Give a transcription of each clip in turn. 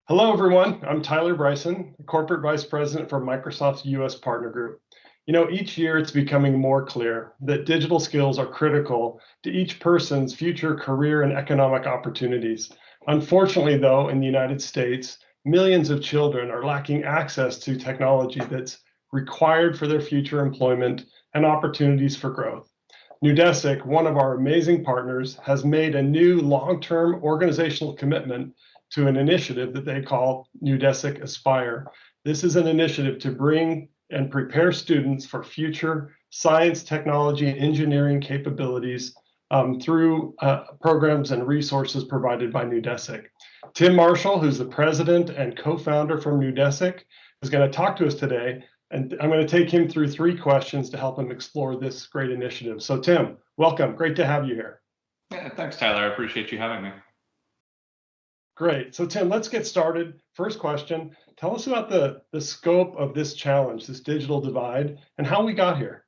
Hello, everyone. I'm Tyler Bryson, Corporate Vice President for Microsoft's U.S. Partner Group. Each year it's becoming more clear that digital skills are critical to each person's future career and economic opportunities. Unfortunately, though, in the United States, millions of children are lacking access to technology that's required for their future employment and opportunities for growth. Neudesic, one of our amazing partners, has made a new long-term organizational commitment to an initiative that they call Neudesic Aspire. This is an initiative to bring and prepare students for future science, technology, and engineering capabilities through programs and resources provided by Neudesic. Tim Marshall, who's the president and co-founder from Neudesic, is going to talk to us today, and I'm going to take him through 3 questions to help him explore this great initiative. So Tim, welcome. Great to have you here. Yeah, thanks, Tyler. I appreciate you having me. Great. So Tim, let's get started. First question, tell us about the scope of this challenge, this digital divide, and how we got here.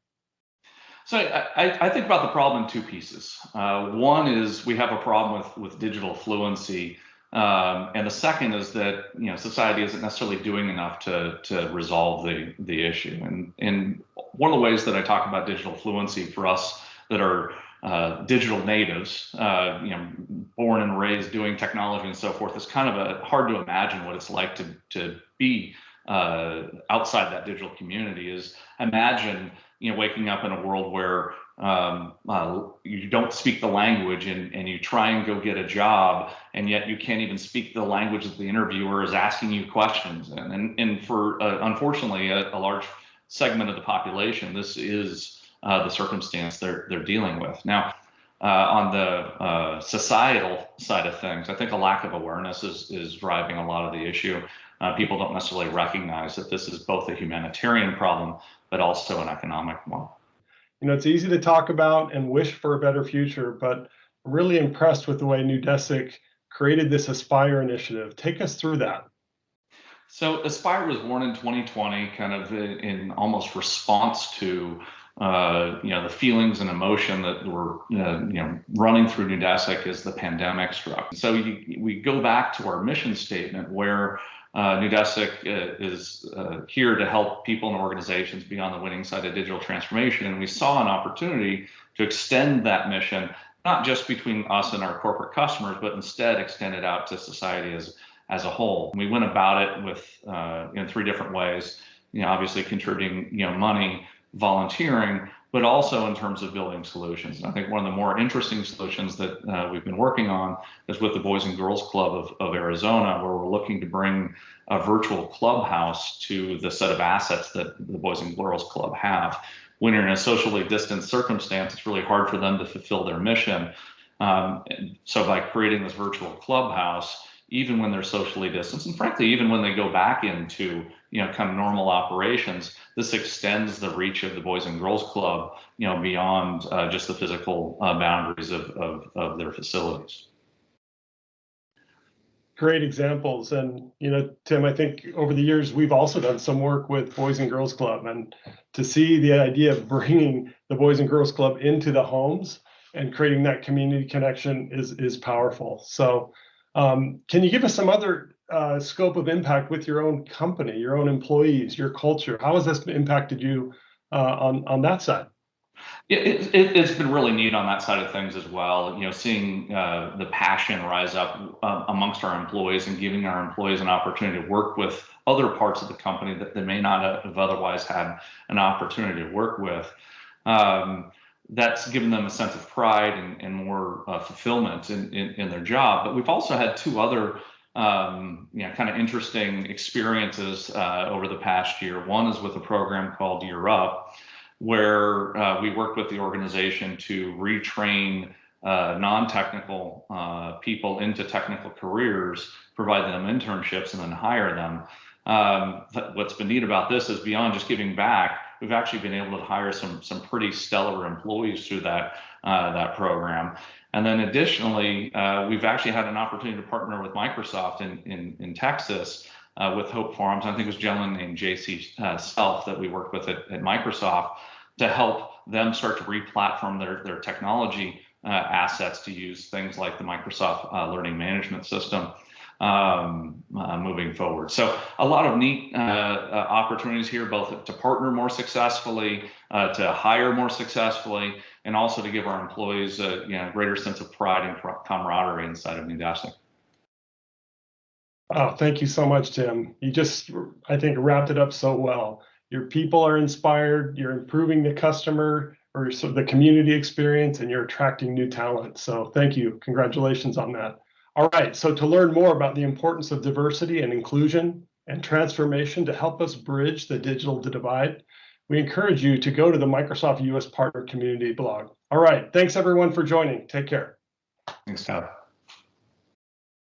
So I think about the problem in 2 pieces. One is we have a problem with digital fluency, and the second is that society isn't necessarily doing enough to resolve the issue. And one of the ways that I talk about digital fluency for us that are digital natives, born and raised doing technology and so forth, is kind of hard to imagine what it's like to be outside that digital community. Is imagine waking up in a world where you don't speak the language and you try and go get a job, and yet you can't even speak the language that the interviewer is asking you questions in. And for unfortunately a large segment of the population, this is the circumstance they're dealing with. Now, on the societal side of things, I think a lack of awareness is driving a lot of the issue. People don't necessarily recognize that this is both a humanitarian problem, but also an economic one. It's easy to talk about and wish for a better future, but I'm really impressed with the way Neudesic created this Aspire initiative. Take us through that. So Aspire was born in 2020, kind of in almost response to the feelings and emotion that were running through Neudesic as the pandemic struck. So we go back to our mission statement where Neudesic is here to help people and organizations be on the winning side of digital transformation, and we saw an opportunity to extend that mission not just between us and our corporate customers, but instead extend it out to society as a whole. We went about it with in 3 different ways. Obviously contributing money, volunteering, but also in terms of building solutions. And I think one of the more interesting solutions that we've been working on is with the Boys and Girls Club of Arizona, where we're looking to bring a virtual clubhouse to the set of assets that the Boys and Girls Club have. When you're in a socially distanced circumstance, it's really hard for them to fulfill their mission. So by creating this virtual clubhouse, even when they're socially distanced, and frankly, even when they go back into kind of normal operations, this extends the reach of the Boys and Girls Club, beyond just the physical boundaries of their facilities. Great examples. And, Tim, I think over the years, we've also done some work with Boys and Girls Club, and to see the idea of bringing the Boys and Girls Club into the homes and creating that community connection is powerful. So can you give us some other scope of impact with your own company, your own employees, your culture? How has this impacted you on that side? Yeah, it's been really neat on that side of things as well. Seeing the passion rise up amongst our employees and giving our employees an opportunity to work with other parts of the company that they may not have otherwise had an opportunity to work with. That's given them a sense of pride and more fulfillment in their job. But we've also had 2 other kind of interesting experiences over the past year. One is with a program called Year Up, where we worked with the organization to retrain non-technical people into technical careers, provide them internships, and then hire them. What's been neat about this is beyond just giving back, we've actually been able to hire some pretty stellar employees through that program. And then additionally, we've actually had an opportunity to partner with Microsoft in Texas with Hope Farms. I think it was a gentleman named JC Self that we worked with at Microsoft to help them start to re-platform their technology assets to use things like the Microsoft Learning Management System. moving forward. So a lot of neat opportunities here, both to partner more successfully, to hire more successfully, and also to give our employees a greater sense of pride and camaraderie inside of Neudesic. Oh, thank you so much, Tim. You just, I think, wrapped it up so well. Your people are inspired, you're improving the customer or so the community experience, and you're attracting new talent. So thank you. Congratulations on that. All right, so to learn more about the importance of diversity and inclusion and transformation to help us bridge the digital divide, we encourage you to go to the Microsoft US Partner Community blog. All right, thanks everyone for joining. Take care. Thanks, Todd.